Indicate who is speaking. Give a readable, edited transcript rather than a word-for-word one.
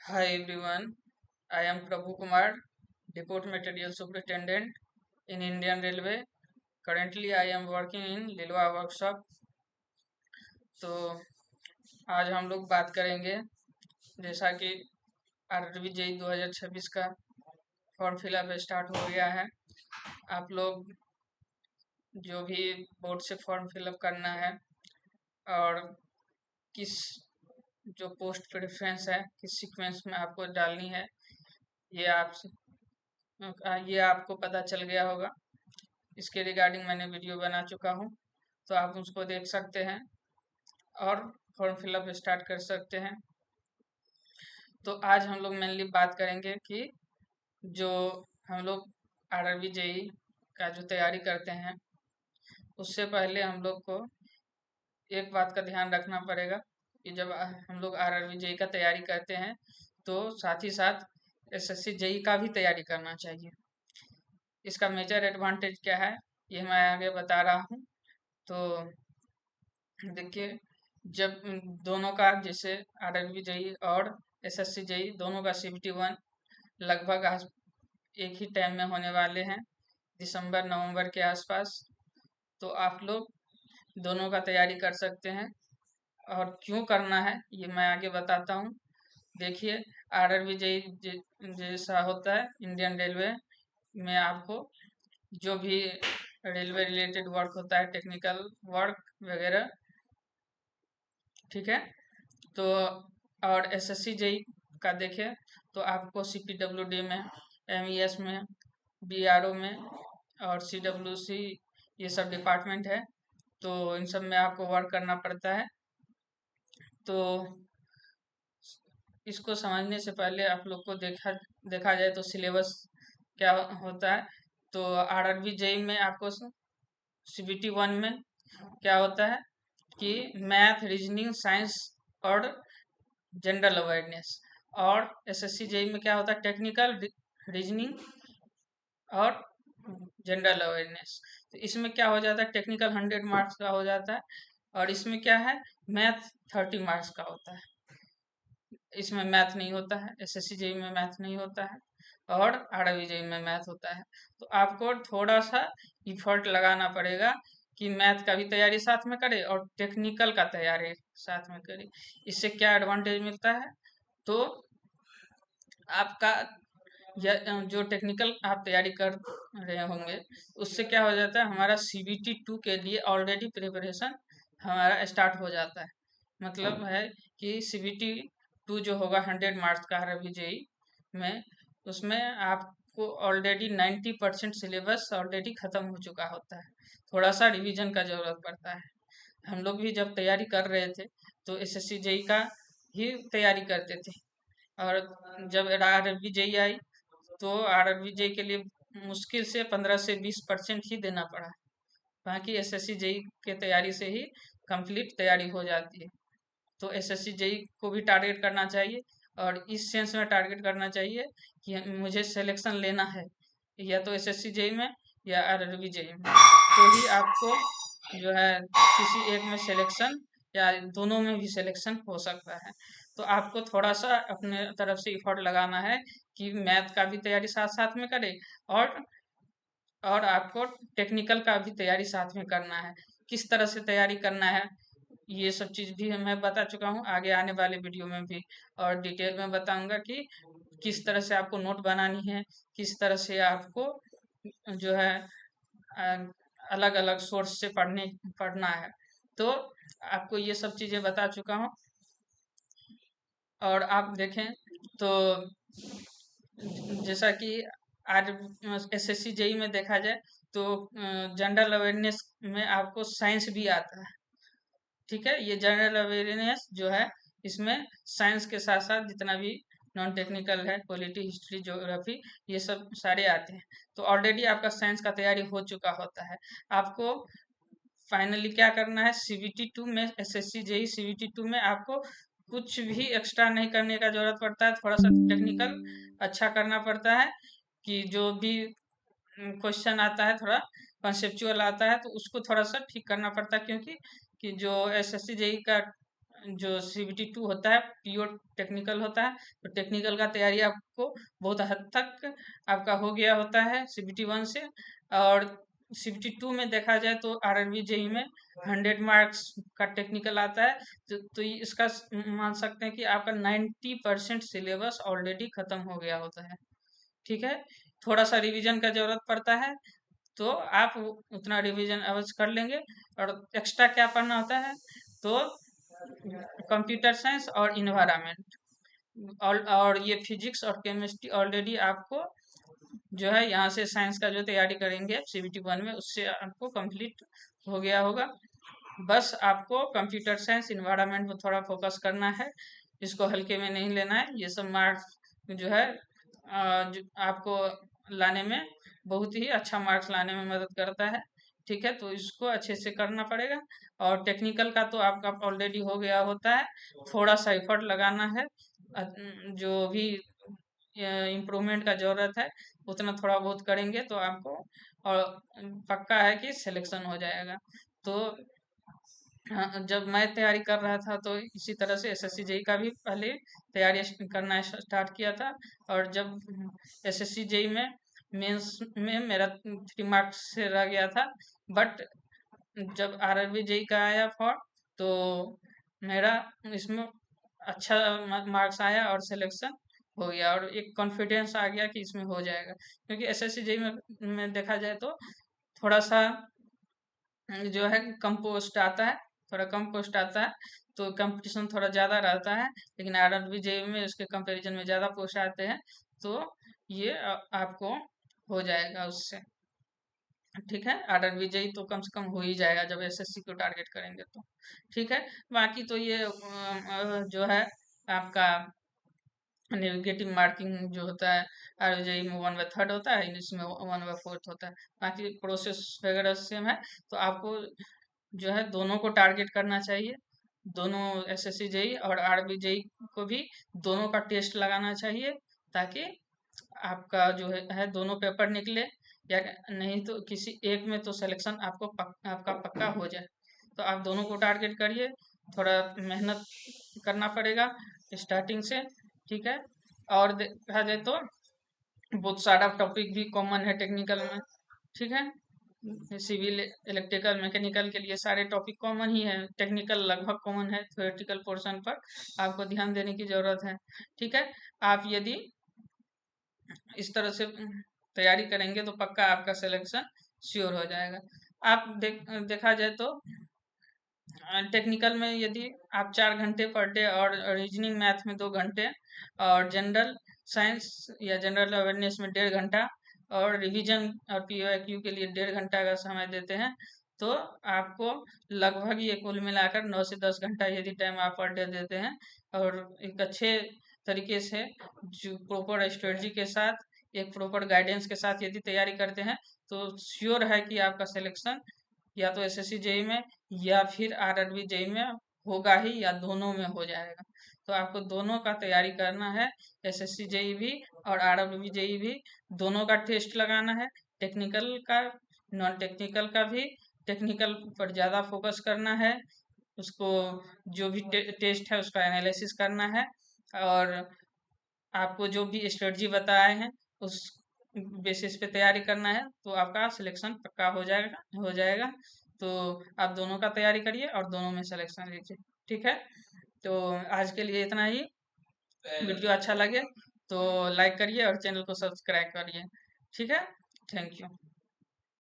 Speaker 1: Hi everyone, I am Prabhu Kumar, Depot Material Superintendent in Indian Railway. Currently, I am working in Lilwa Workshop. तो आज हम लोग बात करेंगे जैसा कि आरआरबी जेई 2026 का फॉर्म फिलअप स्टार्ट हो गया है। आप लोग जो भी बोर्ड से फॉर्म फिलअप करना है और किस जो पोस्ट प्रेफरेंस है किस सीक्वेंस में आपको डालनी है ये आप ये आपको पता चल गया होगा। इसके रिगार्डिंग मैंने वीडियो बना चुका हूँ, तो आप उसको देख सकते हैं और फॉर्म फिलअप स्टार्ट कर सकते हैं। तो आज हम लोग मेनली बात करेंगे कि जो हम लोग आरआरबी जेई का जो तैयारी करते हैं उससे पहले हम लोग को एक बात का ध्यान रखना पड़ेगा कि जब हम लोग आरआरबी जेई का तैयारी करते हैं तो साथ ही साथ एसएससी जेई का भी तैयारी करना चाहिए। इसका मेजर एडवांटेज क्या है ये मैं आगे बता रहा हूँ। तो देखिए, जब दोनों का जैसे आरआरबी जेई और एसएससी जेई दोनों का CBT 1 लगभग एक ही टाइम में होने वाले हैं, दिसंबर नवंबर के आसपास। तो आप लोग दोनों का तैयारी कर सकते हैं और क्यों करना है ये मैं आगे बताता हूँ। देखिए, आरआरबी जेई जैसा होता है इंडियन रेलवे में, आपको जो भी रेलवे रिलेटेड वर्क होता है, टेक्निकल वर्क वगैरह, ठीक है। तो और एसएससी जेई का देखें तो आपको CPWD में, MES में, BRO में और CWC ये सब डिपार्टमेंट है, तो इन सब में आपको वर्क करना पड़ता है। तो इसको समझने से पहले आप लोग को देखा जाए तो सिलेबस क्या होता है। तो आरआरबी जेई में आपको CBT 1 में क्या होता है कि मैथ, रीजनिंग, साइंस और जनरल अवेयरनेस। और एसएससी जेई में क्या होता है, टेक्निकल, रीजनिंग और जनरल अवेयरनेस। तो इसमें क्या हो जाता है, टेक्निकल 100 मार्क्स का हो जाता है और इसमें क्या है, मैथ 30 मार्क्स का होता है। इसमें मैथ नहीं होता है, एसएससी जेई में मैथ नहीं होता है और आरआरबी जेई में मैथ होता है। तो आपको थोड़ा सा इफर्ट लगाना पड़ेगा कि मैथ का भी तैयारी साथ में करे और टेक्निकल का तैयारी साथ में करे। इससे क्या एडवांटेज मिलता है, तो आपका जो टेक्निकल आप तैयारी कर रहे होंगे उससे क्या हो जाता है, हमारा CBT 2 के लिए ऑलरेडी प्रिपरेशन हमारा स्टार्ट हो जाता है। मतलब है कि CBT 2 जो होगा 100 मार्क्स का आरआरबी जेई में, उसमें आपको ऑलरेडी 90% सिलेबस ऑलरेडी खत्म हो चुका होता है। थोड़ा सा रिवीजन का जरूरत पड़ता है। हम लोग भी जब तैयारी कर रहे थे तो एसएससी जेई का ही तैयारी करते थे और जब आरआरबी जेई आई तो आरआरबी जेई के लिए मुश्किल से 15 से 20% ही देना पड़ा। बाकी एसएससी जेई के तैयारी से ही कंप्लीट तैयारी हो जाती है। तो एसएससी जेई को भी टारगेट करना चाहिए और इस सेंस में टारगेट करना चाहिए कि मुझे सिलेक्शन लेना है या तो एसएससी जेई में या आरआरबी जेई में, तो ही आपको जो है किसी एक में सिलेक्शन या दोनों में भी सिलेक्शन हो सकता है। तो आपको थोड़ा सा अपने तरफ से इफर्ट लगाना है कि मैथ का भी तैयारी साथ साथ में करे और आपको टेक्निकल का भी तैयारी साथ में करना है। किस तरह से तैयारी करना है ये सब चीज़ भी मैं बता चुका हूँ, आगे आने वाले वीडियो में भी और डिटेल में बताऊंगा कि किस तरह से आपको नोट बनानी है, किस तरह से आपको जो है अलग अलग सोर्स से पढ़ना है। तो आपको ये सब चीज़ें बता चुका हूँ। और आप देखें तो जैसा कि आज एसएससी जेई में देखा जाए तो जनरल अवेयरनेस में आपको साइंस भी आता है, ठीक है। ये जनरल अवेयरनेस जो है इसमें साइंस के साथ साथ जितना भी नॉन टेक्निकल है, पॉलिटी, हिस्ट्री, ज्योग्राफी, ये सब सारे आते हैं। तो ऑलरेडी आपका साइंस का तैयारी हो चुका होता है। आपको फाइनली क्या करना है, CBT 2 में, एसएससी जेई CBT 2 में आपको कुछ भी एक्स्ट्रा नहीं करने का जरूरत पड़ता है। थोड़ा सा टेक्निकल अच्छा करना पड़ता है कि जो भी क्वेश्चन आता है थोड़ा कॉन्सेप्चुअल आता है तो उसको थोड़ा सा ठीक करना पड़ता है, क्योंकि कि जो एसएससी जेई का जो CBT 2 होता है प्योर टेक्निकल होता है, तो टेक्निकल का तैयारी आपको बहुत हद तक आपका हो गया होता है CBT 1 से। और CBT 2 में देखा जाए तो RRB JEE में 100 मार्क्स का टेक्निकल आता है। तो इसका मान सकते हैं कि आपका 90% सिलेबस ऑलरेडी खत्म हो गया होता है। ठीक है, थोड़ा सा रिवीजन का जरूरत पड़ता है, तो आप उतना रिवीजन अवश्य कर लेंगे। और एक्स्ट्रा क्या पढ़ना होता है, तो कंप्यूटर साइंस और इन्वायरमेंट और ये फिजिक्स और केमिस्ट्री ऑलरेडी आपको जो है यहाँ से साइंस का जो तैयारी करेंगे CBT 1 में, उससे आपको कंप्लीट हो गया होगा। बस आपको कंप्यूटर साइंस इन्वायरमेंट में थोड़ा फोकस करना है, इसको हल्के में नहीं लेना है। ये सब मार्क्स जो है जो आपको लाने में बहुत ही अच्छा मार्क्स लाने में मदद करता है। ठीक है, तो इसको अच्छे से करना पड़ेगा। और टेक्निकल का तो आपका ऑलरेडी हो गया होता है, थोड़ा सा एफर्ट लगाना है। जो भी इम्प्रूवमेंट का जरूरत है उतना थोड़ा बहुत करेंगे तो आपको और पक्का है कि सिलेक्शन हो जाएगा। तो हाँ, जब मैं तैयारी कर रहा था तो इसी तरह से SSC JEE का भी पहले तैयारी करना स्टार्ट किया था। और जब SSC JEE में मेंस में मेरा 3 मार्क्स से रह गया था, बट जब RRB JEE का आया फॉर्म तो मेरा इसमें अच्छा मार्क्स आया और सिलेक्शन हो गया, और एक कॉन्फिडेंस आ गया कि इसमें हो जाएगा। क्योंकि SSC JEE में देखा जाए तो थोड़ा सा जो है कम पोस्ट आता है, थोड़ा कम पोस्ट आता है, तो कंपटीशन थोड़ा ज़्यादा रहता है। लेकिन RRB JEE में उसके कंपैरिजन में ज़्यादा पोस्ट आते हैं, तो ये आपको हो जाएगा उससे। ठीक है, RRB JEE तो कम से कम हो ही जाएगा जब SSC को टारगेट करेंगे तो। ठीक है, बाकी तो ये जो है आपका नेगेटिव मार्किंग जो होता है RJE में 1/3 होता है, इसमें 1/4 होता है। बाकी प्रोसेस वगैरह सेम है। तो आपको जो है दोनों को टारगेट करना चाहिए, दोनों SSC JEE और RRB JEE को भी दोनों का टेस्ट लगाना चाहिए, ताकि आपका जो है दोनों पेपर निकले, या नहीं तो किसी एक में तो सिलेक्शन आपका पक्का हो जाए। तो आप दोनों को टारगेट करिए, थोड़ा मेहनत करना पड़ेगा स्टार्टिंग से। ठीक है, और देखा जाए तो बहुत सारा टॉपिक भी कॉमन है टेक्निकल में। ठीक है, सिविल इलेक्ट्रिकल मैकेनिकल के लिए सारे टॉपिक कॉमन ही है, टेक्निकल लगभग कॉमन है। थ्योरेटिकल पोर्शन पर आपको ध्यान देने की जरूरत है। ठीक है, आप यदि इस तरह से तैयारी करेंगे तो पक्का आपका सिलेक्शन श्योर हो जाएगा। आप देखा जाए तो टेक्निकल में यदि आप 4 घंटे पर डे और रीजनिंग मैथ में 2 घंटे और जनरल साइंस या जनरल अवेयरनेस में 1.5 घंटा और रिवीजन और POQ के लिए 1.5 घंटा का समय देते हैं, तो आपको लगभग ये कुल मिलाकर 9 से 10 घंटा यदि टाइम आप पर डे देते हैं और एक अच्छे तरीके से जो प्रॉपर स्ट्रेटजी के साथ, एक प्रॉपर गाइडेंस के साथ यदि तैयारी करते हैं, तो श्योर है कि आपका सिलेक्शन या तो SSC JEE में या फिर RRB JEE में होगा ही, या दोनों में हो जाएगा। तो आपको दोनों का तैयारी करना है, SSC JEE भी और RRB JEE भी, दोनों का टेस्ट लगाना है, टेक्निकल का नॉन टेक्निकल का भी। टेक्निकल पर ज़्यादा फोकस करना है, उसको जो भी टेस्ट है उसका एनालिसिस करना है, और आपको जो भी स्ट्रेटजी बताए हैं उस बेसिस पे तैयारी करना है, तो आपका सिलेक्शन पक्का हो जाएगा। तो आप दोनों का तैयारी करिए और दोनों में सिलेक्शन लीजिए। ठीक है, तो आज के लिए इतना ही। वीडियो अच्छा लगे तो लाइक करिए और चैनल को सब्सक्राइब करिए। ठीक है, थैंक यू।